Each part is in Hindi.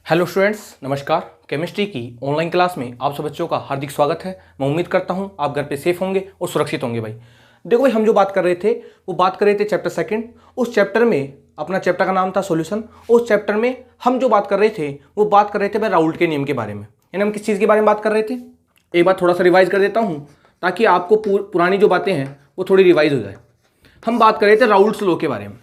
हेलो स्टूडेंट्स, नमस्कार। केमिस्ट्री की ऑनलाइन क्लास में आप सब बच्चों का हार्दिक स्वागत है। मैं उम्मीद करता हूं आप घर पे सेफ होंगे और सुरक्षित होंगे। भाई देखो भाई, हम जो बात कर रहे थे वो बात कर रहे थे चैप्टर सेकंड। उस चैप्टर में अपना चैप्टर का नाम था सॉल्यूशन। उस चैप्टर में हम जो बात कर रहे थे वो बात कर रहे थे भाई राउल्ट के नियम के बारे में। यानी हम किस चीज़ के बारे में बात कर रहे थे, एक बार थोड़ा सा रिवाइज कर देता हूँ ताकि आपको पुरानी जो बातें हैं वो थोड़ी रिवाइज हो जाए। हम बात कर रहे थे राउल्ट्स लॉ के बारे में।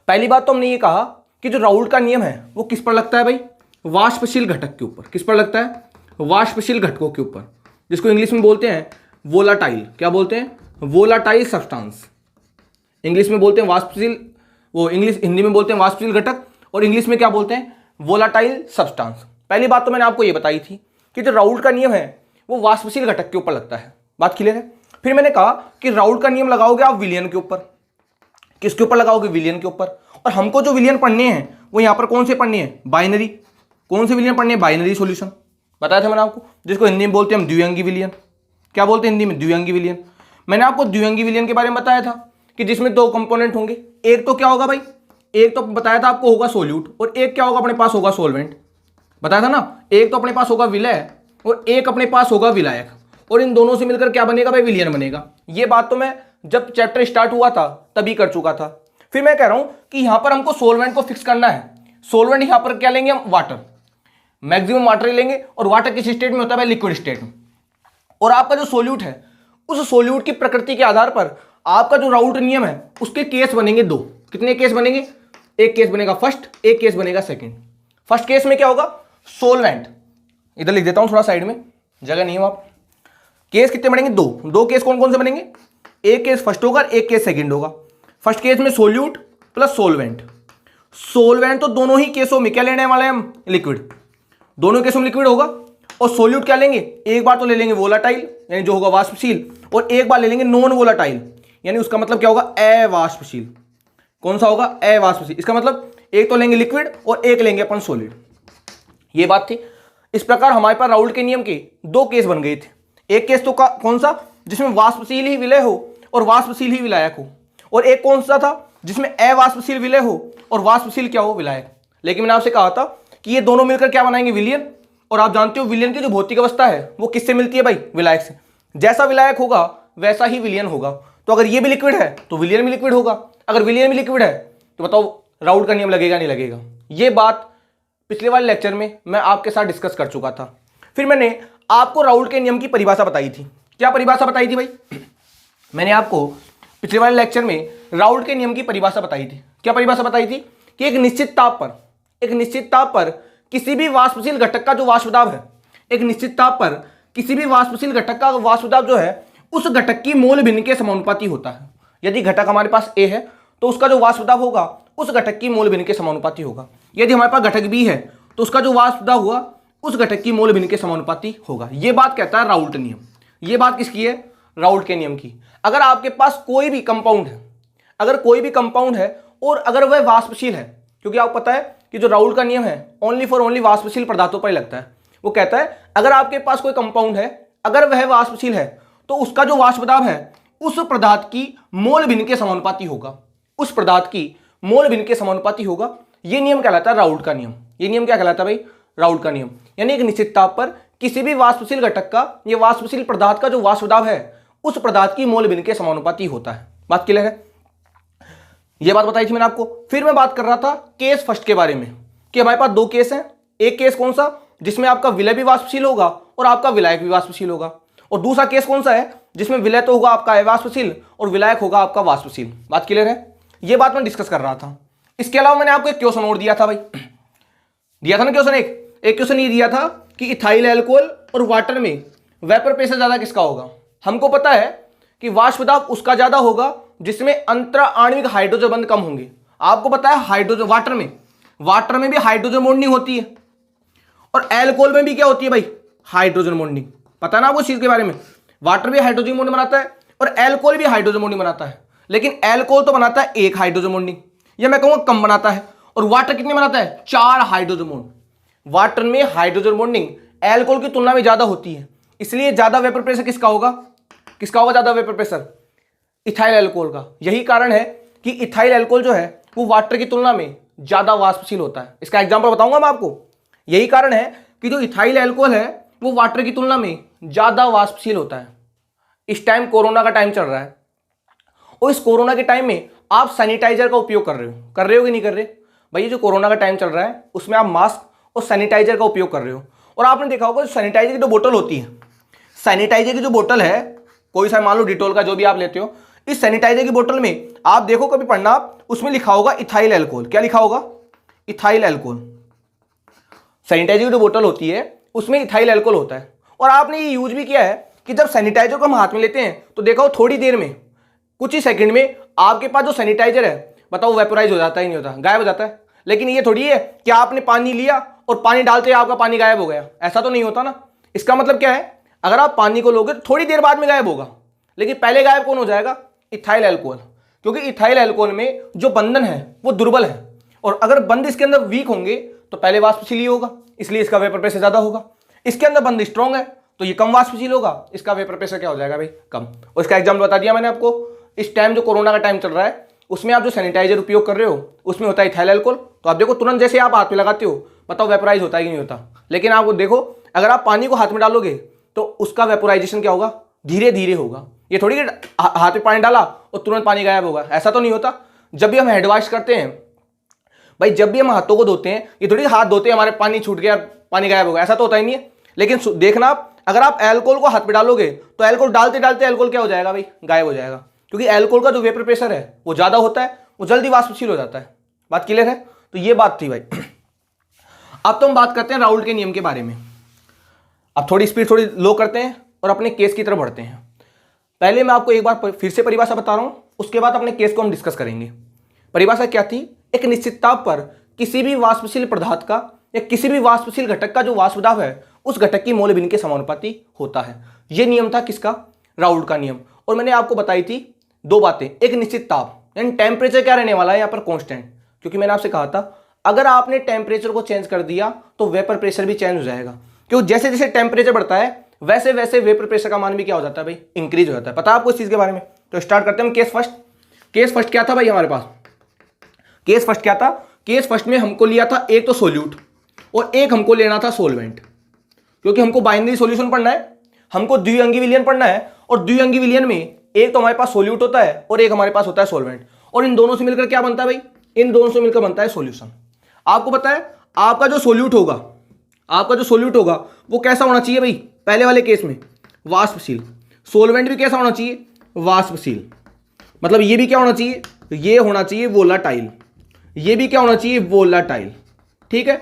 पहली बात तो हमने ये कहा कि जो राउल्ट का नियम है वो किस पर लगता है भाई, वाष्पशील घटक के ऊपर। किस पर लगता है, वाष्पशील घटकों के ऊपर, जिसको इंग्लिश में बोलते हैं वोलाटाइल। क्या बोलते हैं, वोलाटाइल सब्सटेंस। इंग्लिश में बोलते हैं वाष्पशील, वो इंग्लिश हिंदी में बोलते हैं वाष्पशील घटक और इंग्लिश में क्या बोलते हैं, वोलाटाइल सब्सटेंस। पहली बात तो मैंने आपको ये बताई थी कि जो राउल्ट का नियम है वो वाष्पशील घटक के ऊपर लगता है। बात क्लियर है। फिर मैंने कहा कि राउल्ट का नियम लगाओगे आप विलयन के ऊपर। किसके ऊपर लगाओगे, विलयन के ऊपर। और हमको जो विलयन पढ़ने हैं वो यहां पर कौन से पढ़ने हैं, बाइनरी। कौन से विलयन पढ़ने हैं, बाइनरी सॉल्यूशन। बताया था मैंने आपको, जिसको हिंदी में बोलते हैं हम द्विअंगी विलयन। क्या बोलते हैं हिंदी में, द्विअंगी विलयन। मैंने आपको द्विअंगी विलयन के बारे में बताया था कि जिसमें दो कंपोनेंट होंगे। एक तो क्या होगा भाई, एक तो बताया था आपको होगा सोल्यूट, और एक क्या होगा अपने पास होगा सोलवेंट। बताया था ना, एक तो अपने पास होगा विलय और एक अपने पास होगा विलायक, और इन दोनों से मिलकर क्या बनेगा भाई, विलयन बनेगा। ये बात तो मैं जब चैप्टर स्टार्ट हुआ था तभी कर चुका था। फिर मैं कह रहा हूं कि यहां पर हमको सोलवेंट को फिक्स करना है। सोलवेंट यहां पर क्या लेंगे हम, वाटर। मैक्सिमम वाटर ही लेंगे, और वाटर किस स्टेट में होता है भाई, लिक्विड स्टेट में। और आपका जो सोल्यूट है उस सोल्यूट की प्रकृति के आधार पर आपका जो राउल्ट नियम है उसके केस बनेंगे दो। कितने केस बनेंगे, एक केस बनेगा फर्स्ट, एक केस बनेगा सेकंड। फर्स्ट केस में क्या होगा, सोलवेंट। इधर लिख देता हूं थोड़ा साइड में, जगह नहीं है आप। केस कितने बनेंगे, दो। दो केस कौन कौन से बनेंगे, एक केस फर्स्ट होगा, एक केस सेकंड होगा। फर्स्ट केस में सोल्यूट प्लस सोलवेंट। सोलवेंट तो दोनों ही केसों में क्या लेने वाले हैं हम, लिक्विड। दोनों केसों में लिक्विड होगा। और सोल्यूट क्या लेंगे, एक बार तो ले लेंगे वोलाटाइल यानी जो होगा वाष्पशील, और एक बार ले लेंगे नॉन वोलाटाइल यानी उसका मतलब क्या होगा, अवाष्पशील। कौन सा होगा, अवाष्पशील। इसका मतलब एक तो लेंगे लिक्विड और एक लेंगे अपन सॉलिड। ये बात थी। इस प्रकार हमारे पास राउल्ट के नियम के दो केस बन गए थे। एक केस तो कौन सा, जिसमें वाष्पशील ही विलय हो और वाष्पशील ही विलायक हो, और एक कौन सा था जिसमें अवाष्पशील विलय हो और वाष्पशील क्या हो, विलायक। लेकिन मैंने आपसे कहा था कि ये दोनों मिलकर क्या बनाएंगे, विलयन। और आप जानते हो विलयन की जो भौतिक अवस्था है वो किससे मिलती है भाई, विलायक से। जैसा विलायक होगा वैसा ही विलयन होगा। तो अगर ये भी लिक्विड है तो विलयन भी लिक्विड होगा, अगर विलयन भी लिक्विड है तो बताओ राउल्ट का नियम लगेगा नहीं लगेगा। ये बात पिछले वाले लेक्चर में मैं आपके साथ डिस्कस कर चुका था। फिर मैंने आपको राउल्ट के नियम की परिभाषा बताई थी। क्या परिभाषा बताई थी भाई, मैंने आपको पिछले वाले लेक्चर में राउल्ट के नियम की परिभाषा बताई थी। क्या परिभाषा बताई थी कि एक निश्चित ताप पर किसी भी वाष्पशील घटक का जो वाष्प दाब है, एक निश्चित ताप पर किसी भी वाष्पशील घटक का वाष्प दाब जो है उस घटक की मोल भिन्न के समानुपाती होता है। यदि घटक हमारे पास ए है तो उसका जो वाष्प दाब होगा उस घटक की मोल भिन्न के समानुपाती होगा। यदि हमारे पास घटक बी है तो उसका जो वाष्प दाब हुआ उस घटक की मोल भिन्न के समानुपाती होगा। यह बात कहता है राउल्ट नियम। यह बात किसकी है, राउल्ट के नियम की। अगर आपके पास कोई भी कंपाउंड है, अगर कोई भी कंपाउंड है और अगर वह वाष्पशील है, क्योंकि आपको पता है कि जो राउल्ट का नियम है ओनली फॉर ओनली वाष्पशील पदार्थों पर ही लगता है। वो कहता है अगर आपके पास कोई कंपाउंड है, अगर वह वाष्पशील है तो उसका जो वाष्प दाब है उस पदार्थ की मोल भिन्न के समानुपाती होगा, उस पदार्थ की मोल भिन्न के समानुपाती होगा। यह नियम कहलाता है राउल्ट का नियम। यह नियम क्या कहलाता है भाई, राउल्ट का नियम। यानी एक निश्चित ताप पर किसी भी वाष्पशील घटक का या वाष्पशील पदार्थ का जो वाष्प दाब है उस पदार्थ की मोल भिन्न के समानुपाती होता है। बात क्लियर है, यह बात बताई थी मैंने आपको। फिर मैं बात कर रहा था केस फर्स्ट के बारे में कि हमारे पास दो केस हैं। एक केस कौन सा, जिसमें आपका विलय भी वाष्पशील होगा और आपका विलायक भी वाष्पशील होगा। और दूसरा केस कौन सा है, जिसमें विलय तो होगा आपका अवाष्पशील और विलायक होगा आपका वाष्पशील। बात क्लियर है, यह बात मैं डिस्कस कर रहा था। इसके अलावा मैंने आपको एक क्वेश्चन और दिया था भाई, दिया था ना क्वेश्चन। एक क्वेश्चन ये दिया था कि इथाइल अल्कोहल और वाटर में वेपर प्रेशर ज्यादा किसका होगा। हमको पता है कि वाष्प दाब उसका ज्यादा होगा जिसमें अंतरा आणविक हाइड्रोजन बंध कम होंगे। आपको पता है हाइड्रोजन वाटर में भी हाइड्रोजन बॉन्डिंग होती है, और अल्कोहल में भी क्या होती है भाई, हाइड्रोजन बॉन्डिंग। पता है ना आपको इस चीज के बारे में, वाटर भी हाइड्रोजन बॉन्डिंग बनाता है और अल्कोहल भी हाइड्रोजन बॉन्डिंग बनाता है। लेकिन अल्कोहल तो बनाता है एक हाइड्रोजन बॉन्डिंग, या मैं कहूंगा कम बनाता है। और वाटर कितने बनाता है, 4 हाइड्रोजन बॉन्ड। वाटर में हाइड्रोजन बॉन्डिंग अल्कोहल की तुलना में ज्यादा होती है, इसलिए ज्यादा वेपर प्रेशर किसका होगा, ज्यादा वेपर प्रेशर, इथाइल अल्कोहल का। यही कारण है कि इथाइल अल्कोहल जो है वो वाटर की तुलना में ज्यादा वाष्पशील होता है। इसका एग्जांपल बताऊंगा मैं आपको। यही कारण है कि जो इथाइल अल्कोहल है वो वाटर की तुलना में ज्यादा वाष्पशील होता है। इस टाइम कोरोना का टाइम चल रहा है और इस कोरोना के टाइम में आप सैनिटाइजर का उपयोग कर रहे हो कि नहीं कर रहे? भाई जो कोरोना का टाइम चल रहा है उसमें आप मास्क और सैनिटाइजर का उपयोग कर रहे हो। और आपने देखा होगा सैनिटाइजर की जो बोतल होती है, सैनिटाइजर की जो बोतल है, कोई सा मान लो डिटोल का जो भी आप लेते हो, इस सैनिटाइजर की बोतल में आप देखो कभी पढ़ना, उसमें लिखा होगा इथाइल अल्कोहल। क्या लिखा होगा? Ethyl alcohol. सैनिटाइजर की जो बोतल होती है उसमें इथाइल अल्कोहल होता है। और आपने ये यूज भी किया है कि जब सैनिटाइजर को हम हाथ में लेते हैं तो देखो थोड़ी देर में, कुछ ही सेकंड में आपके पास जो सैनिटाइजर है बताओ वेपोराइज हो जाता ही नहीं होता, गायब हो जाता है। लेकिन ये थोड़ी है कि आपने पानी लिया और पानी डालते ही आपका पानी गायब हो गया, ऐसा तो नहीं होता ना। इसका मतलब क्या है, अगर आप पानी को लोगे तो थोड़ी देर बाद में गायब होगा, लेकिन पहले गायब कौन हो जाएगा? Ethyl alcohol. क्योंकि इथाइल अल्कोहल में जो बंधन है वो दुर्बल है, और अगर बंध इसके अंदर वीक होंगे तो पहले वाष्पशील ही होगा, इसलिए इसका वेपर प्रेशर ज्यादा होगा। इसके अंदर बंध स्ट्रॉन्ग है तो ये कम वाष्पशील होगा, इसका वेपर प्रेशर क्या हो जाएगा भाई? कम। और इसका एग्जाम्पल बता दिया मैंने आपको। इस टाइम जो कोरोना का टाइम चल रहा है उसमें आप जो सैनिटाइजर उपयोग कर रहे हो उसमें होता है इथाइल अल्कोहल। तो आप देखो तुरंत जैसे आप हाथ पे लगाते हो बताओ वेपोराइज होता है कि नहीं होता? लेकिन आप देखो अगर आप पानी को हाथ में डालोगे तो उसका वेपोराइजेशन क्या होगा? धीरे धीरे होगा। ये थोड़ी कि हाथ में पानी डाला और तुरंत पानी गायब होगा, ऐसा तो नहीं होता। जब भी हम हैंड वॉश करते हैं भाई, जब भी हम हाथों को धोते हैं, ये थोड़ी हाथ धोते हैं हमारे पानी छूट गया पानी गायब होगा, ऐसा तो होता ही नहीं है। लेकिन देखना आप, अगर आप अल्कोहल को हाथ पे डालोगे तो अल्कोहल डालते डालते अल्कोहल क्या हो जाएगा भाई? गायब हो जाएगा। क्योंकि अल्कोहल का जो वेपर प्रेशर है वो ज्यादा होता है, वो जल्दी वाष्पशील हो जाता है। बात क्लियर है? तो ये बात थी भाई। अब तो हम बात करते हैं राउल्ट के नियम के बारे में। अब थोड़ी स्पीड थोड़ी लो करते हैं और अपने केस की तरफ बढ़ते हैं। पहले मैं आपको एक बार फिर से परिभाषा बता रहा हूं, उसके बाद अपने केस को हम डिस्कस करेंगे। परिभाषा क्या थी? एक निश्चित ताप पर किसी भी वाष्पशील पदार्थ का या किसी भी वाष्पशील घटक का जो वाष्प दाब है उस घटक की मोल भिन्न के समानुपाती होता है। यह नियम था किसका? राउल्ट का नियम। और मैंने आपको बताई थी दो बातें, एक निश्चित ताप यानी टेम्परेचर क्या रहने वाला है यहाँ पर? कांस्टेंट। क्योंकि मैंने आपसे कहा था अगर आपने टेम्परेचर को चेंज कर दिया तो वेपर प्रेशर भी चेंज हो जाएगा। क्योंकि जैसे जैसे टेम्परेचर बढ़ता है वैसे वैसे वेपर प्रेशर का मान भी क्या हो जाता है भाई? इंक्रीज हो जाता है। पता है आपको इस चीज के बारे में? तो स्टार्ट करते हैं हम केस फर्स्ट। केस फर्स्ट क्या था भाई हमारे पास? केस फर्स्ट क्या था? केस फर्स्ट में हमको लिया था एक तो सोल्यूट और एक हमको लेना था सोलवेंट। क्योंकि हमको बाइनरी सॉल्यूशन पढ़ना है, हमको द्विअंगी विलयन पढ़ना है, और द्विअंगी विलयन में एक तो हमारे पास सोल्यूट होता है और एक हमारे पास होता है सोलवेंट। और इन दोनों से मिलकर क्या बनता है भाई? इन दोनों से मिलकर बनता है सॉल्यूशन। आपको पता है आपका जो सोल्यूट होगा, आपका जो सोल्यूट होगा वो कैसा होना चाहिए भाई? पहले वाले केस में वाष्पशील। सोलवेंट भी कैसा होना चाहिए? वाष्पशील। मतलब ये भी क्या होना चाहिए? ये होना चाहिए वोलाटाइल। ये भी क्या होना चाहिए? वोलाटाइल। ठीक है।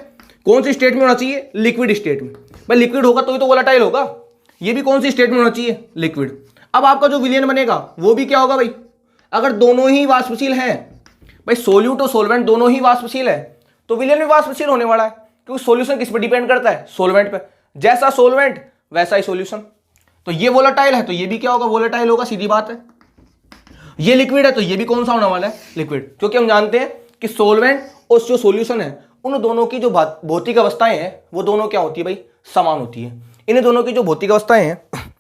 कौन सी स्टेट में होना चाहिए? लिक्विड स्टेट में। भाई लिक्विड होगा तो ही तो वोलाटाइल होगा। ये भी कौन सी स्टेट में होना चाहिए? लिक्विड। अब आपका जो विलयन बनेगा वो भी क्या होगा भाई? अगर दोनों ही वाष्पशील हैं, भाई सोल्यूट और सोलवेंट दोनों ही वाष्पशील है तो विलयन भी वाष्पशील होने वाला है। क्योंकि सॉल्यूशन किस पे डिपेंड करता है? सोलवेंट पे। जैसा सोलवेंट वैसा ही सॉल्यूशन। तो ये वोलेटाइल है तो ये भी क्या होगा? वोलेटाइल होगा, सीधी बात है। ये लिक्विड है तो ये भी कौन सा होने वाला है? लिक्विड। क्योंकि हम जानते हैं कि सोलवेंट और जो सॉल्यूशन है उन दोनों की जो भौतिक अवस्थाएं हैं वो दोनों क्या होती है भाई? समान होती है। इन दोनों की जो भौतिक अवस्थाएं हैं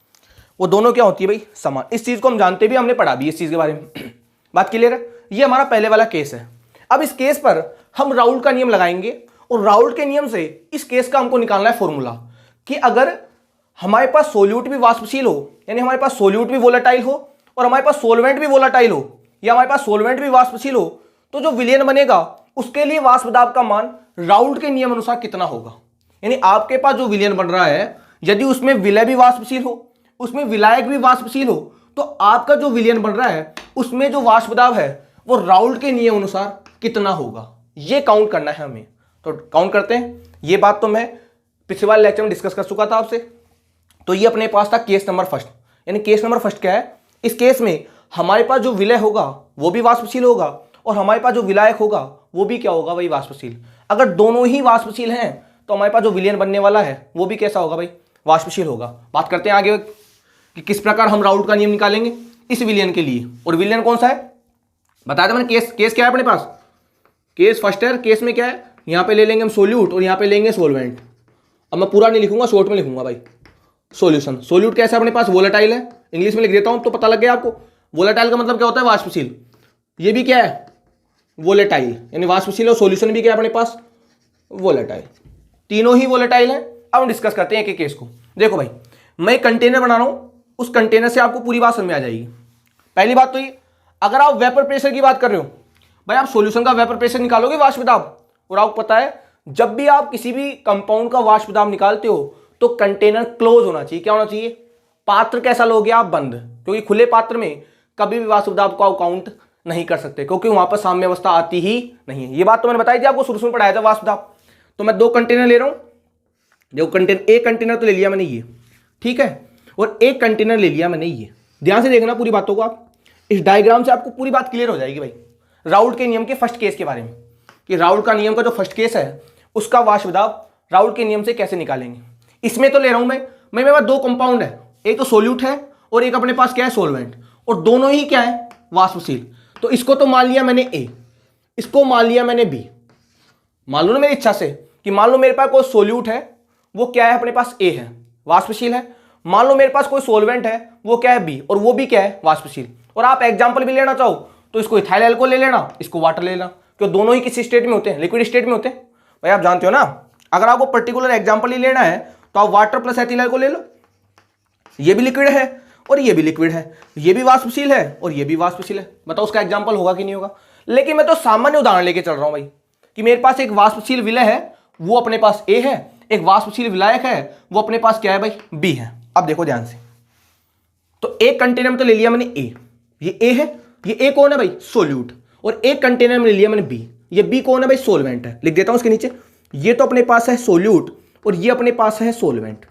वो दोनों क्या होती है भाई? समान। इस चीज को हम जानते भी, हमने पढ़ा भी इस चीज के बारे में। बात क्लियर है? ये हमारा पहले वाला केस है। अब इस केस पर हम राउल्ट का नियम लगाएंगे और राउल्ट के नियम से इस केस का हमको निकालना है फॉर्मूला कि अगर हमारे पास सोल्यूट भी वाष्पशील हो, यानी हमारे पास सोल्यूट भी वोलेटाइल हो और हमारे पास सोलवेंट भी वोलेटाइल हो, या हमारे पास सोलवेंट भी वाष्पशील हो, तो जो विलयन बनेगा उसके लिए वाष्प दाब का मान राउल्ट के नियम अनुसार कितना होगा? यानी आपके पास जो विलयन बन रहा है यदि उसमें विलय भी वाष्पशील हो, उसमें विलायक भी वाष्पशील हो, तो आपका जो विलयन बन रहा है उसमें जो वाष्प दाब है वो राउल्ट के नियम अनुसार कितना होगा, ये काउंट करना है हमें। तो काउंट करते हैं। ये बात तो मैं पिछले वाले लेक्चर में डिस्कस कर चुका था आपसे। तो ये अपने पास था केस नंबर फर्स्ट। यानी केस नंबर फर्स्ट क्या है? इस केस में हमारे पास जो विलय होगा वो भी वाष्पशील होगा और हमारे पास जो विलायक होगा वो भी क्या होगा भाई? वाष्पशील। अगर दोनों ही वाष्पशील हैं तो हमारे पास जो विलयन बनने वाला है वो भी कैसा होगा भाई? वाष्पशील होगा। बात करते हैं आगे कि किस प्रकार हम राउल्ट का नियम निकालेंगे इस विलयन के लिए। और विलयन कौन सा है बताया था मैंने? केस क्या है अपने पास? केस फर्स्ट है। केस में क्या है? यहां पे ले लेंगे हम सोल्यूट और यहां पे लेंगे सोलवेंट। अब मैं पूरा नहीं लिखूंगा, शॉर्ट में लिखूंगा भाई। सॉल्यूशन। सोल्यूट कैसा अपने पास? वोलेटाइल है। इंग्लिश में लिख देता हूं तो पता लग गया आपको। वोलेटाइल का मतलब क्या होता है? वाष्पशील। ये भी क्या है? वोलेटाइल, यानी वाष्पशील और सॉल्यूशन भी क्या है अपने पास, वोलेटाइल, तीनों ही वोलेटाइल है। अब हम डिस्कस करते हैं एक एक केस को। देखो भाई, मैं एक कंटेनर बना रहा हूं, उस कंटेनर से आपको पूरी बात समझ में आ जाएगी। पहली बात तो ये, अगर आप वेपर प्रेशर की बात कर रहे हो भाई, आप सॉल्यूशन का वेपर प्रेशर निकालोगे वाष्प दाब, और आपको पता है जब भी आप किसी भी कंपाउंड का वाष्प दाब निकालते हो तो कंटेनर क्लोज होना चाहिए। क्या होना चाहिए, पात्र कैसा लोगे आप, बंद, क्योंकि खुले पात्र में कभी भी वाष्प दाब को आप काउंट नहीं कर सकते, क्योंकि वहां पर साम्य अवस्था आती ही नहीं है। ये बात तो मैंने बताई थी आपको, शुरू में पढ़ाया था वाष्प दाब। तो मैं दो कंटेनर ले रहा हूं, देखो कंटेनर, एक कंटेनर तो ले लिया मैंने ये, ठीक है, और एक कंटेनर ले लिया मैंने ये। ध्यान से देखना पूरी बातों को आप, इस डायग्राम से आपको पूरी बात क्लियर हो जाएगी भाई, राउल्ट के नियम के फर्स्ट केस के बारे में, कि राउल्ट का नियम का जो फर्स्ट केस है उसका वाष्प दाब राउल्ट के नियम से कैसे निकालेंगे। इसमें तो ले रहा हूं मैं मेरे पास दो कंपाउंड है, एक तो सोल्यूट है और एक अपने पास क्या है, सोलवेंट, और दोनों ही क्या है, वाष्पशील। तो इसको तो मान लिया मैंने ए, इसको मान लिया मैंने बी। मान लो ना मेरी इच्छा से कि मान लो मेरे पास कोई सोल्यूट है, वो क्या है अपने पास ए है, वाष्पशील है। मान लो मेरे पास कोई सोलवेंट है, वो क्या है बी, और वो भी क्या है, वाष्पशील। और आप एग्जांपल भी लेना चाहो तो इसको इथाइल अल्कोहल ले लेना, इसको वाटर ले लेना, क्यों दोनों ही किस स्टेट में होते हैं, लिक्विड स्टेट में होते हैं। भाई आप जानते हो ना, अगर आपको पर्टिकुलर एग्जांपल ही लेना है तो आप वाटर प्लस एथिल अल्कोहल ले लो, ये भी लिक्विड है और ये भी लिक्विड है, ये भी वाष्पशील है और ये भी वाष्पशील है। बताओ उसका एग्जांपल होगा कि नहीं होगा। लेकिन मैं तो सामान्य उदाहरण लेके चल रहा हूं भाई, कि मेरे पास एक वाष्पशील विलय है, वो अपने पास ए है, एक वाष्पशील विलायक है, वो अपने पास क्या है भाई, बी है। अब देखो ध्यान से, तो एक कंटेनर में तो ले लिया मैंने ए, ये ए है, ये ए कौन है भाई, सोल्यूट, और एक कंटेनर में ले लिया मैंने बी, ये बी कौन है भाई, सोलवेंट है। लिख देता हूं उसके नीचे, ये तो अपने पास है सोल्यूट और ये अपने पास है सोलवेंट,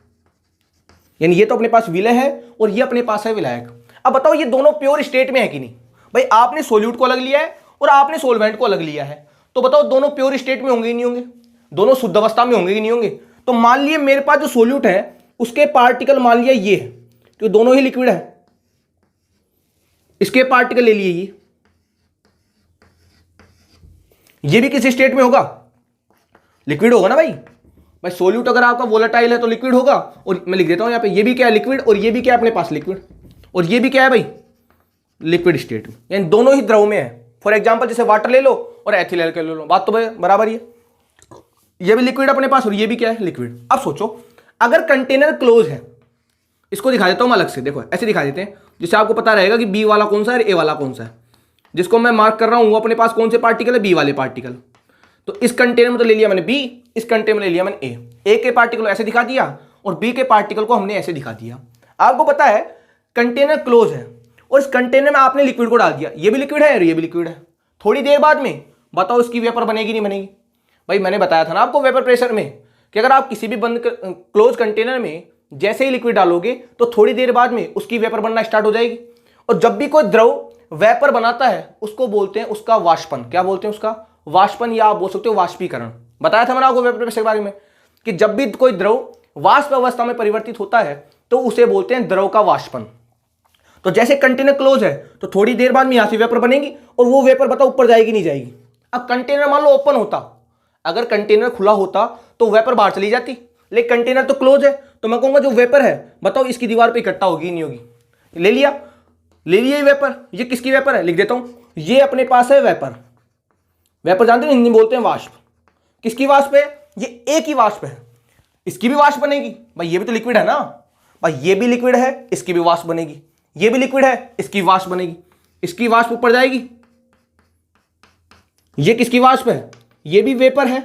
यानी ये तो अपने पास विलय है और ये अपने पास है विलायक। अब बताओ ये दोनों प्योर स्टेट में है कि नहीं भाई, आपने सोल्यूट को अलग लिया है और आपने सोलवेंट को अलग लिया है, तो बताओ दोनों प्योर स्टेट में होंगे ही नहीं होंगे, दोनों शुद्ध अवस्था में होंगे कि नहीं होंगे। तो मान लिए मेरे पास जो सोल्यूट है उसके पार्टिकल मान लिया ये है, तो दोनों ही लिक्विड है, इसके पार्टिकल ले लिए ये भी किस स्टेट में होगा, लिक्विड होगा ना भाई। भाई सोल्यूट अगर आपका वोलेटाइल है तो लिक्विड होगा, और मैं लिख देता हूं यहां पे, ये भी क्या है, लिक्विड, और ये भी क्या है अपने पास, लिक्विड, और ये भी क्या है भाई, लिक्विड स्टेट में, यानी दोनों ही द्रव में है। फॉर एग्जांपल जैसे वाटर ले लो और एथिल अल्कोहल ले लो, बात तो बराबर ही है, ये भी लिक्विड अपने पास और ये भी क्या है, लिक्विड। अब सोचो अगर कंटेनर क्लोज है, इसको दिखा देता हूं मैं अलग से, देखो ऐसे दिखा देते हैं जिससे आपको पता रहेगा कि बी वाला कौन सा है, ए वाला कौन सा है। जिसको मैं मार्क कर रहा हूं वो अपने पास कौन से पार्टिकल है, बी वाले पार्टिकल। तो इस कंटेनर में तो ले लिया मैंने बी, इस कंटेनर में ले लिया मैंने ए के पार्टिकल ऐसे दिखा दिया और बी के पार्टिकल को हमने ऐसे दिखा दिया। आपको पता है कंटेनर क्लोज है और इस कंटेनर में आपने लिक्विड को डाल दिया, ये भी लिक्विड है और ये भी लिक्विड है। थोड़ी देर बाद में बताओ इसकी वेपर बनेगी नहीं बनेगी। भाई मैंने बताया था ना आपको वेपर प्रेशर में कि अगर आप किसी भी बंद क्लोज कंटेनर में जैसे ही लिक्विड डालोगे तो थोड़ी देर बाद में उसकी वेपर बनना स्टार्ट हो जाएगी। और जब भी कोई द्रव वेपर बनाता है उसको बोलते हैं उसका वाष्पन। क्या बोलते हैं उसका, वाष्पन, या आप बोल सकते हो वाष्पीकरण। बताया था मैंने आपको वेपर प्रेशर के बारे में कि जब भी कोई द्रव वाष्प अवस्था में परिवर्तित होता है तो उसे बोलते हैं द्रव का वाष्पन। तो जैसे कंटेनर क्लोज है तो थोड़ी देर बाद में यहां से वेपर बनेगी और वो वेपर बताओ ऊपर जाएगी नहीं जाएगी। अब कंटेनर मान लो ओपन होता, अगर कंटेनर खुला होता तो वेपर बाहर चली जाती, लेकिन कंटेनर तो क्लोज है तो मैं कहूंगा जो वेपर है बताओ इसकी दीवार पे इकट्ठा होगी नहीं होगी। ले लिया ये वेपर, ये किसकी वेपर है, लिख देता हूं, ये अपने पास है वेपर। वेपर जानते हैं हिंदी में बोलते हैं वाष्प। किसकी वाष्प है, ये ए की वाष्प है, इसकी भी वाष्प बनेगी। भाई ये भी तो लिक्विड है ना, भाई ये भी लिक्विड है, इसकी भी वाष्प बनेगी, ये भी लिक्विड है, इसकी वाष्प बनेगी, इसकी वाष्प ऊपर जाएगी। ये किसकी वाष्प है, ये भी वेपर है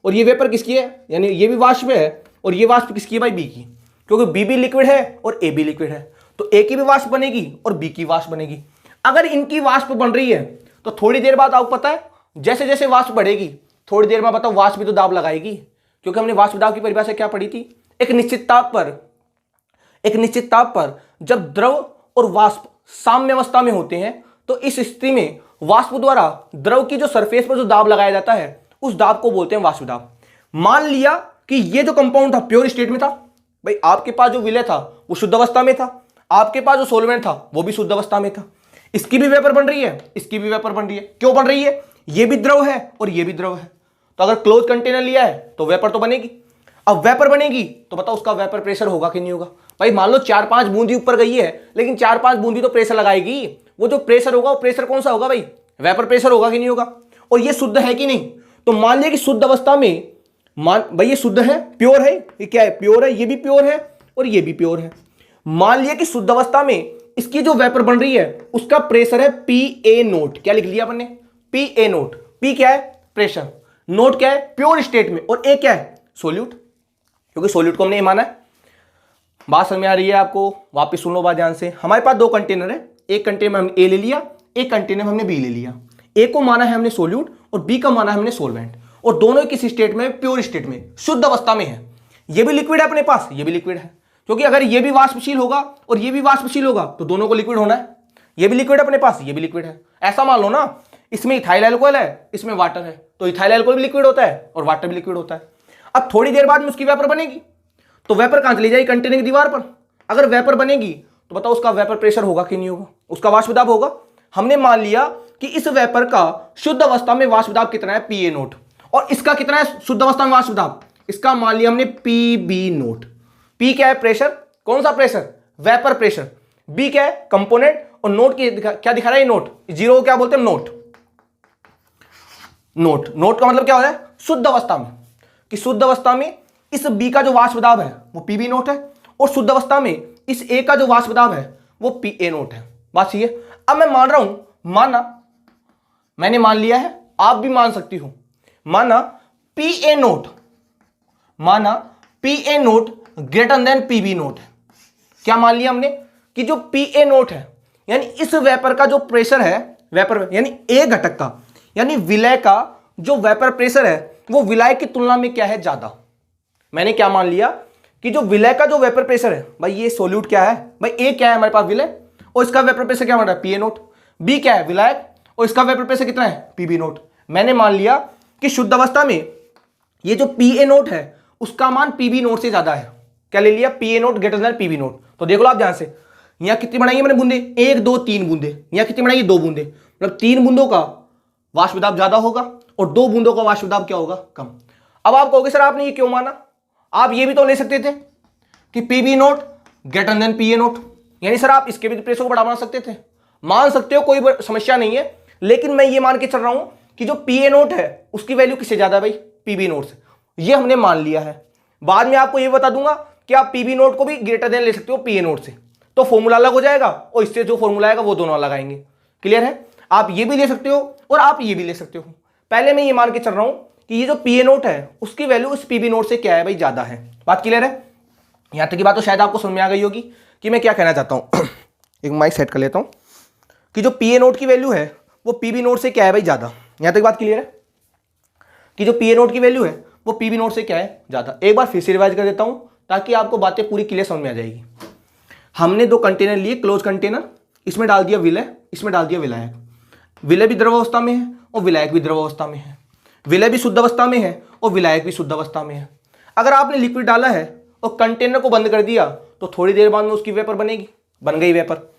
और ये वेपर किसकी है, यानी ये भी वाष्प है और ये वाष्प किसकी है भाई, बी की, क्योंकि बी भी लिक्विड है और ए भी लिक्विड है। तो ए की भी वाष्प बनेगी और बी की वाष्प बनेगी। अगर इनकी वाष्प बन रही है तो थोड़ी देर बाद आपको पता है जैसे जैसे वाष्प बढ़ेगी थोड़ी देर में बताओ वाष्प भी तो दाब लगाएगी, क्योंकि हमने वाष्प दाब की परिभाषा क्या पढ़ी थी, एक निश्चित ताप पर जब द्रव और वाष्प साम्य अवस्था में होते हैं तो इस स्थिति में वाष्प द्वारा द्रव की जो सरफेस पर जो दाब लगाया जाता है उस दाब को बोलते हैं वाष्प दाब। मान लिया कि ये जो कंपाउंड था प्योर स्टेट में था, भाई आपके पास जो विलय था वो शुद्ध अवस्था में था, आपके पास जो सोलवेंट था वो भी शुद्ध अवस्था में था, इसकी भी वेपर बन रही है, इसकी भी वेपर बन रही है। क्यों बन रही है, ये भी द्रव है और ये भी द्रव है, तो अगर क्लोज कंटेनर लिया है तो वेपर तो बनेगी। अब वेपर बनेगी तो बताओ उसका वेपर प्रेशर होगा कि नहीं होगा। भाई मान लो 4-5 बूंदी ऊपर गई है लेकिन 4-5 बूंदी तो प्रेशर लगाएगी, वो जो प्रेशर होगा वो प्रेशर कौन सा होगा भाई, वेपर प्रेशर होगा कि नहीं होगा। और ये शुद्ध है कि नहीं। तो मान लिया कि शुद्ध अवस्था में भाई ये शुद्ध है, प्योर है, ये क्या है, प्योर है, ये भी प्योर है और ये भी प्योर है। मान लिया कि शुद्ध अवस्था में इसकी जो वेपर बन रही है उसका प्रेशर है PA0। क्या लिख लिया अपन ने, PA0। P क्या है, प्रेशर, नोट क्या है, प्योर स्टेट में, और A क्या है, सोल्यूट, क्योंकि सोल्यूट को हमने ये माना है। बात समझ में आ रही है आपको, वापस सुन लो बात ध्यान से। हमारे पास दो कंटेनर है, एक कंटेनर में हमने A ले लिया, एक कंटेनर में हमने B ले लिया। A को माना है हमने सोल्यूट और B का माना है हमने सोलवेंट, और दोनों किस स्टेट में, प्योर स्टेट में, शुद्ध अवस्था में है। ये भी लिक्विड है अपने पास, ये भी लिक्विड है, क्योंकि अगर ये भी वाष्पशील होगा और ये भी वाष्पशील होगा तो दोनों को लिक्विड होना है। ये भी लिक्विड है अपने पास, ये भी लिक्विड है। ऐसा मान लो ना, इसमें इथाइल अल्कोहल है, इसमें वाटर है, तो इथाइल अल्कोहल भी लिक्विड होता है और वाटर भी लिक्विड होता है। अब थोड़ी देर बाद में उसकी वेपर बनेगी, तो वेपर कहां चली जाएगी, कंटेनर की दीवार पर। अगर वेपर बनेगी तो बताओ उसका वेपर प्रेशर होगा कि नहीं होगा, उसका वाष्प दाब होगा। हमने मान लिया कि इस वेपर का शुद्ध अवस्था में वाष्प दाब कितना है, PA0, और इसका कितना है शुद्ध अवस्था में वाष्प दाब, इसका मान लिया हमने PB0। P क्या है, प्रेशर, कौन सा प्रेशर, वेपर प्रेशर। B क्या है, कंपोनेंट, और नोट क्या दिखा रहा है, नोट, जीरो को क्या बोलते हैं, नोट। नोट का मतलब क्या होता है, शुद्ध अवस्था में, कि शुद्ध अवस्था में इस B का जो वाष्प दाब है वो PB0 है, और शुद्ध अवस्था में इस A का जो वाष्प दाब है वो PA0 है। बात सही है। अब मैं मान रहा हूं, माना मैंने मान लिया है, आप भी मान सकती हो, माना PA0 ग्रेटर देन PB0 है। क्या मान लिया हमने कि जो PA0 है, यानी इस वेपर का जो प्रेशर है, वेपर यानी A घटक का, यानी विलय का जो वेपर प्रेशर है वो विलय की तुलना में क्या है, ज्यादा। मैंने क्या मान लिया कि जो विलय का जो वेपर प्रेशर है, भाई ये सोल्यूट क्या है, भाई A क्या है हमारे पास, विलय, और इसका वेपर प्रेशर क्या बन रहा है, PA0। B क्या है, विलायक, और इसका वेपर प्रेशर कितना है, PB0। मैंने मान लिया कि शुद्ध अवस्था में ये जो PA0 है उसका मान PB0 से ज्यादा है। क्या ले लिया, PA0 ग्रेटर देन PB0। तो देख लो आप ध्यान से, यहां कितनी बनाई मैंने बूंदे, 1 2 3 बूंदे, यहां कितनी बनाई, 2 बूंदे, मतलब 3 बूंदों का वाष्प दाब ज्यादा होगा और 2 बूंदों का वाष्प दाब क्या होगा, कम। अब आप कहोगे सर आपने ये क्यों माना, आप ये भी तो ले सकते थे कि PB0 ग्रेटर देन PA0, यानी सर आप इसके भी प्रेशर को बढ़ा सकते थे। मान सकते हो, कोई समस्या नहीं है, लेकिन मैं ये मान के चल रहा हूं कि जो PA0 है उसकी वैल्यू किससे ज्यादा है, भाई PB0 से। ये हमने मान लिया है। बाद में आपको ये बता दूंगा कि आप PB0 को भी ग्रेटर देन ले सकते हो PA0 से, तो फॉर्मूला अलग हो जाएगा और इससे जो फॉर्मूला आएगा वो दोनों अलग आएंगे। क्लियर है, आप ये भी ले सकते हो और आप ये भी ले सकते हो। पहले मैं ये मान के चल रहा हूं कि ये जो PA0 है उसकी वैल्यू उस PB0 से क्या है, भाई ज्यादा है। बात क्लियर है, यहां तक की बात तो शायद आपको समझ में आ गई होगी कि मैं क्या कहना चाहता हूं। एक माइक सेट कर लेता हूं कि जो PA0 की वैल्यू है वो PB0 से क्या है, भाई ज्यादा। यहां तक बात क्लियर है कि जो PA0 की वैल्यू है वो PB0 से क्या है, ज्यादा। एक बार फिर से रिवाइज कर देता हूं ताकि आपको बातें पूरी क्लियर समझ में आ जाएगी। हमने 2 कंटेनर लिए, क्लोज कंटेनर, इसमें डाल दिया विलय, इसमें डाल दिया विलायक। विलय भी द्रव अवस्था में है और विलायक भी द्रव अवस्था में है। विलय भी शुद्ध अवस्था में है और विलायक भी शुद्ध अवस्था में है। अगर आपने लिक्विड डाला है और कंटेनर को बंद कर दिया तो थोड़ी देर बाद में उसकी वेपर बनेगी, बन गई वेपर।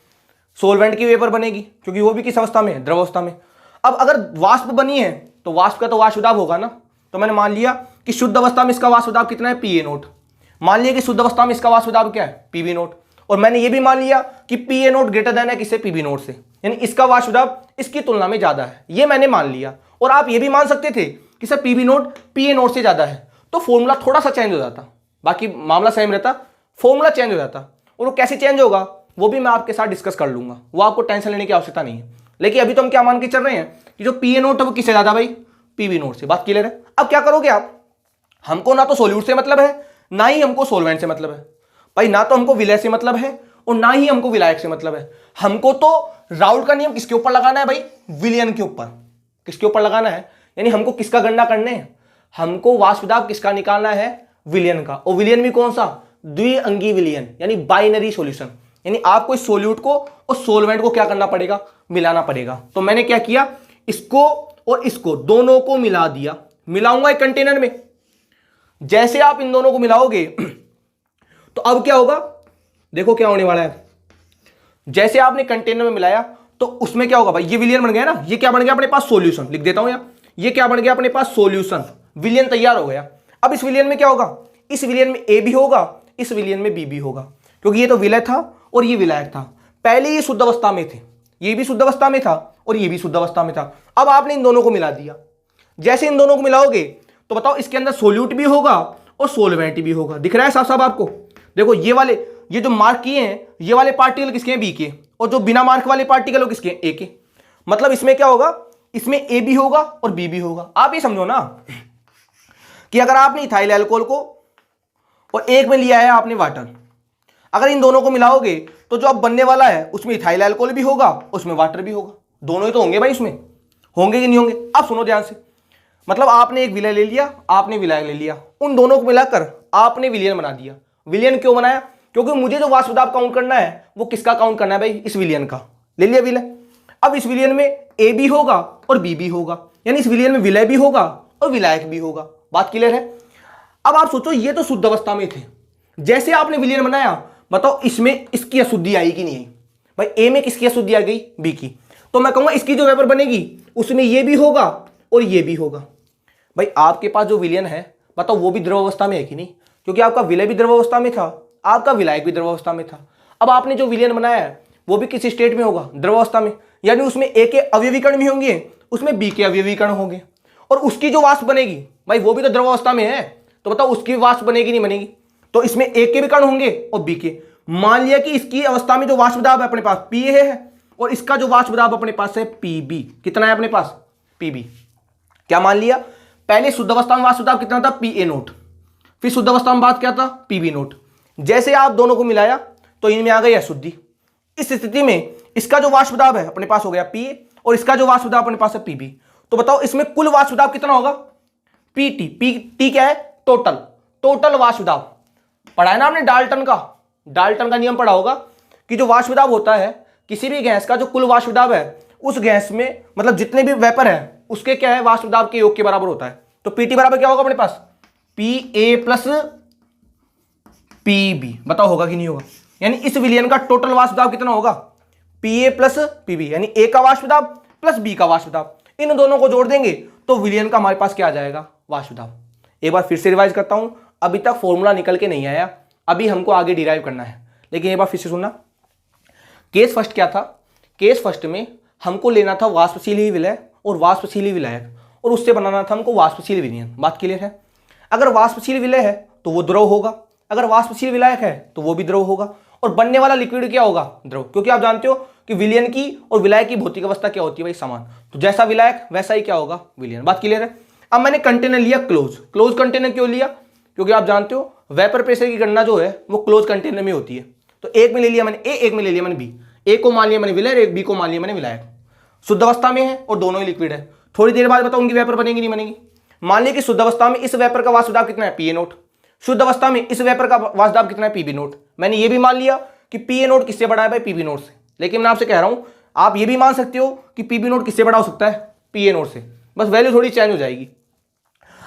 सोलवेंट की वेपर बनेगी क्योंकि वो भी किस अवस्था में है, द्रव अवस्था में। अब अगर वाष्प बनी है तो वाष्प का तो वाष्प दाब होगा ना, तो मैंने मान लिया कि शुद्ध अवस्था में इसका वाष्प दाब कितना है, PA0। मान लिया कि शुद्ध अवस्था में इसका वाष्प दाब क्या है, PB0, और मैंने ये भी मान लिया कि PA0 ग्रेटर देन है किससे, PB0 से, यानी इसका वाष्प दाब इसकी तुलना में ज्यादा है। ये मैंने मान लिया। और आप ये भी मान सकते थे कि सर PB0 PA0 से ज्यादा है, तो फॉर्मूला थोड़ा सा चेंज हो जाता, बाकी मामला सेम रहता, फॉर्मूला चेंज हो जाता। और वो कैसे चेंज होगा वो भी मैं आपके साथ डिस्कस कर लूंगा, वो आपको टेंशन लेने की आवश्यकता नहीं है। लेकिन अभी तो हम क्या मान के चल रहे हैं कि जो PA0 है वो किससे ज्यादा, भाई PB0 से। बात क्लियर है। अब क्या करोगे आप, हमको ना तो सोल्यूट से मतलब है ना ही हमको सोलवेंट से मतलब है, भाई ना तो हमको विलय से मतलब है और ना ही हमको विलायक से मतलब है। हमको तो राउल्ट का नियम किसके ऊपर लगाना है, भाई विलयन के ऊपर। किसके ऊपर लगाना है, यानी हमको किसका गणना करने हैं, हमको वाष्प दाब किसका निकालना है, विलयन का। और विलयन भी कौन सा, द्विअंगी विलयन, यानी बाइनरी सॉल्यूशन, यानी आपको इस सोल्यूट को और सोलवेंट को क्या करना पड़ेगा, मिलाना पड़ेगा। तो मैंने क्या किया, इसको और इसको दोनों को मिला दिया। मिलाऊंगा एक कंटेनर में, जैसे आप इन दोनों को मिलाओगे तो अब क्या होगा, देखो क्या होने वाला है। जैसे आपने कंटेनर में मिलाया तो उसमें क्या होगा, भाई ये विलयन बन गया ना, ये क्या बन गया अपने पास, सॉल्यूशन। लिख देता हूं यहां, ये क्या बन गया अपने पास, सॉल्यूशन। विलयन तैयार हो गया। अब इस विलयन में क्या होगा, इस विलयन में A भी होगा, इस विलयन में B भी होगा, क्योंकि ये तो विलय था और ये विलायक था। पहले ये शुद्ध अवस्था में थे, ये भी शुद्ध अवस्था में था और ये भी शुद्ध अवस्था में था। अब आपने इन दोनों को मिला दिया। जैसे इन दोनों को मिलाओगे तो बताओ इसके अंदर सोल्यूट भी होगा और सोलवेंट भी होगा। दिख रहा है साफ साफ आपको? देखो ये वाले, ये जो मार्क किए हैं ये वाले पार्टिकल किसके हैं? बी के, और जो बिना मार्क वाले पार्टिकल किसके हैं? ए के। मतलब इसमें क्या होगा? इसमें ए भी होगा और बी भी होगा। आप ये समझो ना कि अगर आपने इथाइल अल्कोहल को और एक में लिया है आपने वाटर, अगर इन दोनों को मिलाओगे तो जो अब बनने वाला है उसमें इथाइल अल्कोहल भी होगा, उसमें वाटर भी होगा। दोनों ही तो होंगे भाई, उसमें होंगे कि नहीं होंगे? अब सुनो ध्यान से। मतलब आपने एक विलय ले लिया, आपने विलायक ले लिया, उन दोनों को मिलाकर आपने विलियन बना दिया। विलियन क्यों बनाया? क्योंकि मुझे जो वाष्प दाब काउंट करना है वो किसका काउंट करना है भाई? इस विलियन का। ले लिया विलय। अब इस विलियन में ए भी होगा और बी भी होगा, यानी इस विलियन में विलय भी होगा और विलायक भी होगा। बात क्लियर है? अब आप सोचो ये तो शुद्ध अवस्था में थे, जैसे आपने विलियन बनाया बताओ इसमें इसकी अशुद्धि आई कि नहीं आई? भाई ए में किसकी अशुद्धि आ गई? बी की। तो मैं कहूंगा इसकी जो वेपर बनेगी उसमें ये भी होगा और ये भी होगा। भाई आपके पास जो विलियन है बताओ वो भी द्रव अवस्था में है कि नहीं? क्योंकि आपका विलय भी द्रव अवस्था में था, आपका विलायक भी द्रव अवस्था में था। अब आपने जो विलियन बनाया है वो भी किस स्टेट में होगा? द्रव अवस्था में। यानी उसमें ए के अवयवीकरण भी होंगे, उसमें बी के अवयवीकरण होंगे, और उसकी जो वाष्प बनेगी भाई वो भी तो द्रव अवस्था में है। तो बताओ उसकी वाष्प बनेगी नहीं बनेगी? तो इसमें ए के भी कण होंगे और बी के। मान लिया कि इसकी अवस्था में जो वाष्प दाब है अपने पास पी ए है और इसका जो वाष्प दाब अपने पास है पी बी। कितना है अपने पास? P B. क्या मान लिया? पहले शुद्ध अवस्था में वाष्प दाब कितना था? P A naught. फिर शुद्ध अवस्था में बात क्या था? P B naught. जैसे आप दोनों को मिलाया तो इनमें आ गई अशुद्धि। इस स्थिति में इसका जो वाष्प दाब है अपने पास हो गया पी ए और इसका जो वाष्प दाब अपने पास है पी बी। तो बताओ इसमें कुल वाष्प दाब कितना होगा? P T. पी टी क्या है? टोटल। टोटल वाष्प दाब पढ़ा है ना आपने डाल्टन का? डाल्टन का नियम पढ़ा होगा कि जो वाष्प दाब होता है किसी भी गैस का, जो कुल वाष्प दाब है उस गैस में मतलब जितने भी वेपर है उसके क्या है? वाष्प दाब के योग के बराबर होता है। तो पी टी बराबर क्या होगा अपने पास? P A plus P B. बताओ होगा कि नहीं होगा? यानी इस विलियन का टोटल वाष्प दाब कितना होगा? P A plus P B, यानी ए का वाष्प दाब प्लस बी का वाष्प दाब। इन दोनों को जोड़ देंगे तो विलियन का हमारे पास क्या आ जाएगा? वाष्प दाब। एक बार फिर से रिवाइज करता हूं, अभी तक फॉर्मूला निकल के नहीं आया, अभी हमको आगे डिराइव करना है। लेकिन एक बार फिर से सुनना। केस फर्स्ट क्या था? केस फर्स्ट में हमको लेना था वाष्पशील विलय और वाष्पशील विलायक, और उससे बनाना था हमको वाष्पशील विलयन। बात क्लियर है? अगर वाष्पशील विलय है तो वो द्रव होगा, अगर वाष्पशील विलायक है तो वो भी द्रव होगा, और बनने वाला लिक्विड क्या होगा? द्रव। क्योंकि आप जानते हो कि विलयन की और विलायक की भौतिक अवस्था क्या होती है भाई? समान। तो जैसा विलायक वैसा ही क्या होगा? विलयन। बात क्लियर है? अब मैंने कंटेनर लिया क्लोज। क्लोज कंटेनर क्यों लिया? क्योंकि आप जानते हो वेपर प्रेशर की गणना जो है वो क्लोज कंटेनर में होती है। तो एक में ले लिया मैंने ए, एक में ले लिया मैंने बी। ए को मान लिया मैंने विलय, एक बी को मान लिया मैंने विलायक। शुद्ध अवस्था में है और दोनों ही लिक्विड है। थोड़ी देर बाद बताओ उनकी वेपर बनेगी नहीं बनेगी? मान लिया कि शुद्ध अवस्था में इस वेपर का वाष्प दाब कितना है? P A note. शुद्ध अवस्था में इस वेपर का वाष्प दाब कितना है? P B naught. मैंने ये भी मान लिया कि पी ए नोट किससे बड़ा है भाई? पी बी नोट से। लेकिन मैं आपसे कह रहा हूं आप ये भी मान सकते हो कि पी बी नोट किससे बड़ा हो सकता है? पी ए नोट से। बस वैल्यू थोड़ी चेंज हो जाएगी।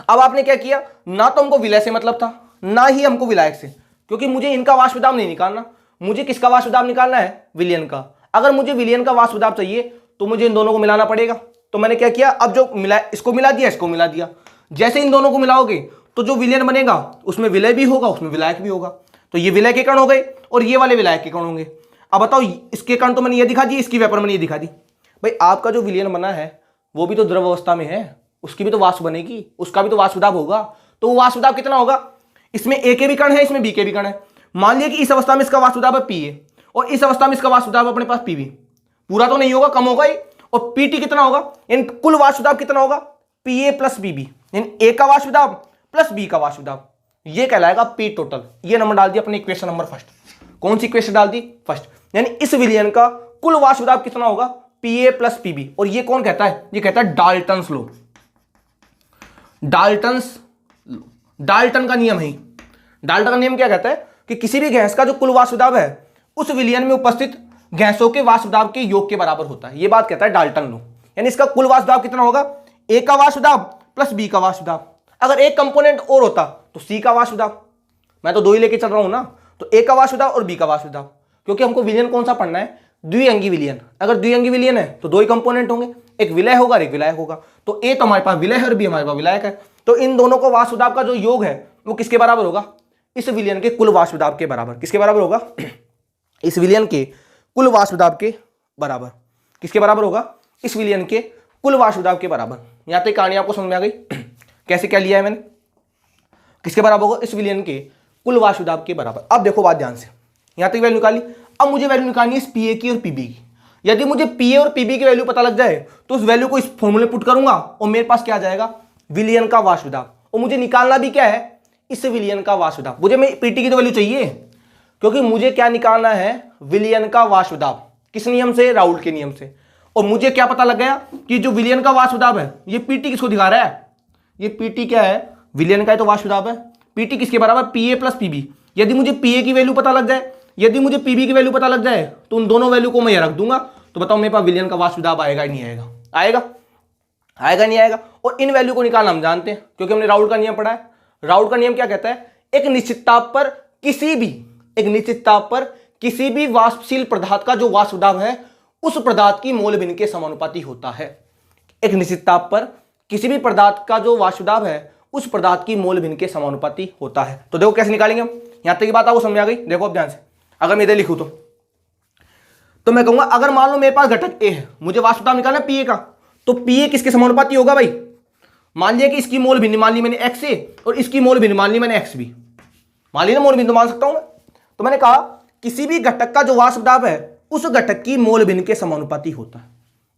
अब आपने क्या किया? ना तो हमको विलय से मतलब था ना ही हमको विलायक से, क्योंकि मुझे इनका वाष्प दाब नहीं निकालना, मुझे किसका वाष्प दाब निकालना है? विलयन का। अगर मुझे विलयन का वाष्प दाब चाहिए तो मुझे इन दोनों को मिलाना पड़ेगा। तो मैंने क्या किया? अब जो मिला इसको मिला दिया, इसको मिला दिया। जैसे इन दोनों को मिलाओगे तो जो विलयन बनेगा उसमें विलय भी होगा, उसमें विलायक भी होगा। तो ये विलय के कण हो गए और ये वाले विलायक के कण होंगे। अब बताओ इसके कण तो मैंने ये दिखा दी, इसकी वेपर मैंने ये दिखा दी। भाई आपका जो विलयन बना है वो भी तो द्रव अवस्था में है, उसकी भी तो वाष्प बनेगी, उसका भी तो वाष्प दाब होगा। तो वो वाष्प दाब कितना होगा? इसमें ए के भी कण है, इसमें बी के भी कण है। मान लिया कि इस अवस्था में इसका वाष्प दाब है पी ए और इस अवस्था में इसका वाष्प दाब अपने पास पी बी। पूरा तो नहीं होगा, कम होगा ही। और पी टी कितना होगा? यानी कुल वाष्प दाब कितना होगा? P A plus B B, यानी ए का वाष्प दाब प्लस बी का वाष्प दाब। ये कहलाएगा पी टोटल। ये नंबर डाल दिया अपने इक्वेशन नंबर फर्स्ट। कौन सी इक्वेशन डाल दी? फर्स्ट। यानी इस विलयन का कुल वाष्प दाब कितना होगा? P A plus P B. और ये कौन कहता है? ये कहता है डाल्टन्स लॉ। डाल्टन का नियम है। डाल्टन का नियम क्या कहता है कि किसी भी गैस का जो कुल वाष्प दाब है उस विलयन में उपस्थित गैसों के वाष्प दाब के योग के बराबर होता है। ये बात कहता है डाल्टन लॉ। यानी इसका कुल वाष्प दाब कितना होगा? ए का वाष्प दाब प्लस बी का वाष्प दाब। अगर एक कंपोनेंट और होता तो सी का वाष्प दाब। मैं तो दो ही लेके चल रहा हूं ना, तो ए का वाष्प दाब और बी का वाष्प दाब। क्योंकि हमको विलयन कौन सा पढ़ना है? द्विअंगी विलयन। अगर द्विअंगी विलयन है तो दो ही कंपोनेंट होंगे, एक विलय होगा और एक विलायक होगा। तो ए तो हमारे पास विलय है और बी हमारे पास विलायक है। तो इन दोनों को वाष्प दाब का जो योग है वो किसके बराबर होगा? इस विलयन के कुल वाष्प दाब के बराबर। किसके बराबर होगा? इस विलयन के कुल वाष्प दाब के बराबर। किसके बराबर होगा? इस विलयन के कुल वाष्प दाब के बराबर। यहां तक कहानी आपको समझ में आ गई। कैसे क्या लिया है मैंने, किसके बराबर होगा, इस विलयन के कुल वाष्प दाब के बराबर। अब देखो बात ध्यान से, यहां तक वैल्यू निकाली। अब मुझे वैल्यू निकालनी है पीए की और पीबी की। यदि मुझे पीए और पीबी की वैल्यू पता लग जाए तो उस वैल्यू को इस फॉर्मूले पुट करूंगा और मेरे पास क्या आ जाएगा, विलयन का वाष्प दाब। और मुझे निकालना भी क्या है, इस विलयन का वाष्प दाब। मुझे पीटी की तो वैल्यू चाहिए, क्योंकि मुझे क्या निकालना है, विलयन का वाष्प दाब। किस नियम से, राउल्ट के नियम से। और मुझे क्या पता लग गया कि जो विलयन का वाष्प दाब है, ये पीटी किसको दिखा रहा है, ये पीटी क्या है, विलयन का ही तो वाष्प दाब है। पीटी किसके बराबर, पीए प्लस पीबी। यदि मुझे पीए की वैल्यू पता लग जाए, यदि मुझे पीबी की वैल्यू पता लग जाए, तो उन दोनों वैल्यू को मैं रख दूंगा। तो बताओ मेरे पास विलयन का वाष्प दाब आएगा नहीं आएगा, आएगा, आएगा नहीं आएगा। और इन वैल्यू को निकालना हम जानते हैं, क्योंकि हमने राउल्ट का नियम पढ़ा है। राउल्ट का नियम क्या कहता है, एक निश्चित ताप पर किसी भी, एक निश्चित ताप पर किसी भी वाष्पशील पदार्थ का जो वाष्प दाब है उस पदार्थ की मोल भिन्न के समानुपाती होता है। एक निश्चित ताप पर किसी भी पदार्थ का जो वाष्प दाब है उस पदार्थ की मोल भिन्न के समानुपाती होता है। तो देखो कैसे निकालेंगे हम, यहां तक की बात आपको समझ आ गई। देखो अब ध्यान से, अगर मैं इधर लिखूं तो मैं कहूंगा अगर मान लो मेरे पास घटक ए है, मुझे वाष्प दाब निकालना है पीए का, तो पीए किसके समानुपाती होगा भाई, मान लिया कि इसकी मोल भिन्न मान ली मैंने एक्स ए और इसकी मोल भिन्न मान ली मैंने एक्स बी, मान ली ना, मोल भिन्न तो मान सकता हूं मैं। तो मैंने कहा किसी भी घटक का जो वाष्प दाब है उस घटक की मोल भिन्न के समानुपाती होता है।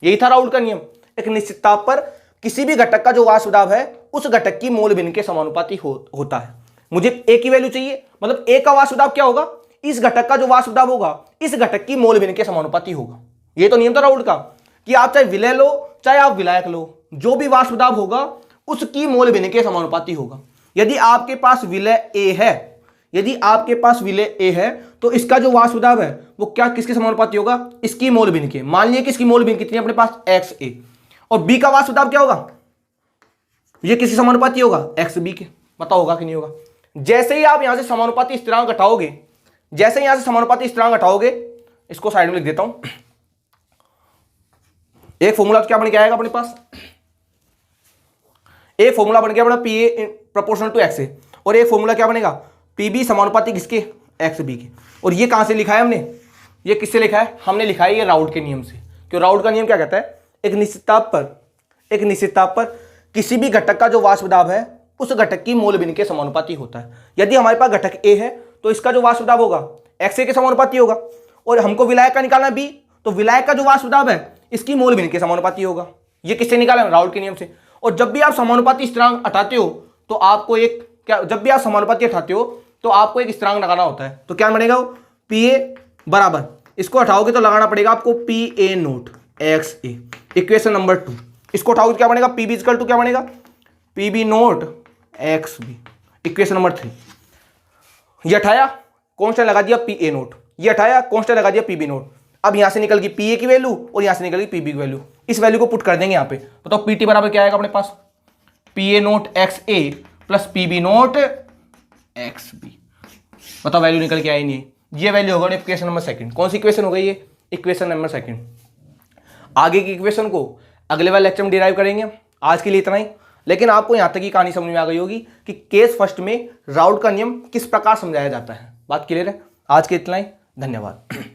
यही था राउल्ट का नियम। एक निश्चित ताप पर किसी भी घटक का जो वाष्प दाब है उस घटक की मोल भिन्न के समानुपाती होता है। मुझे ए की वैल्यू चाहिए, मतलब ए का वाष्प दाब क्या होगा, इस घटक का जो वाष्प दाब होगा इस घटक की मोल भिन्न के समानुपाती होगा। ये तो नियम था राउल्ट का कि आप चाहे विलय लो चाहे आप विलायक लो, जो भी वाष्प दाब होगा उसकी मोल भिन्न के समानुपाती होगा। यदि आपके पास विलय ए है, यदि आपके पास विलय ए है तो इसका जो वाष्प दाब है वो क्या किसके समानुपाती होगा, इसकी मोल भिन्न के। मान लिया कि इसकी मोल भिन्न कितनी है अपने पास, एक्स ए। और बी का वाष्प दाब क्या होगा, ये किसके समानुपाती होगा, एक्स बी के। पता होगा कि नहीं होगा। जैसे ही आप यहां से समानुपाती स्थिरांक घटाओगे, जैसे यहां से समानुपाती स्थिरांक घटाओगे, इसको साइड में लिख देता हूं। एक फॉर्मूला क्या बन के आएगा अपने पास, एक फॉर्मूला बन गया अपना P A proportional to X A, और एक फॉर्मूला क्या बनेगा, पीबी समानुपाती किसके, एक्स बी के। और ये कहां से लिखा है हमने, ये किससे लिखा है, हमने लिखा है ये राउल्ट के नियम से। क्यों, राउल्ट का नियम क्या कहता है, एक निश्चित ताप पर, एक निश्चित ताप पर किसी भी घटक का जो वाष्प दाब है उस घटक की मोल भिन्न के समानुपाती होता है। यदि हमारे पास घटक ए है तो इसका जो वाष्प दाब होगा एक्स ए के समानुपाती होगा, और हमको विलायक का निकालना बी, तो विलायक का जो वाष्प दाब है इसकी मोल भिन्न के समानुपाती होगा। ये किससे निकाला, राउल्ट के नियम से। और जब भी आप समानुपाती स्थिरांक हटाते हो तो आपको एक क्या, जब भी आप समानुपाती हटाते हो तो आपको एक स्थिरांक लगाना होता है। तो क्या बनेगा, पी ए बराबर, इसको हटाओगे तो लगाना पड़ेगा आपको P A naught X A, equation number 2। इसको हटाओगे तो क्या बनेगा, पी बी इक्वल टू क्या बनेगा, P B naught X B, equation number 3। ये हटाया, कांस्टेंट लगा दिया पी ए नोट, ये हटाया, कांस्टेंट लगा दिया पी बी नोट। अब यहां से निकल गई पी ए की वैल्यू और यहां से निकल गई पी बी की वैल्यू। इस वैल्यू को पुट कर देंगे यहां पे। बताओ पी टी बराबर क्या आएगा अपने पास, P A naught X A plus P B naught X B. बताओ वैल्यू निकल के आई नहीं, ये वैल्यू होगा इक्वेशन नंबर 2। कौन सी इक्वेशन हो गई ये, इक्वेशन नंबर 2। आगे की इक्वेशन को अगले वाले लेक्चर में डिराइव करेंगे। आज के लिए इतना ही, लेकिन आपको यहां तक की कहानी समझ में आ गई होगी कि केस फर्स्ट में राउल्ट का नियम किस प्रकार समझाया जाता है। बात क्लियर है। आज के इतना ही, धन्यवाद।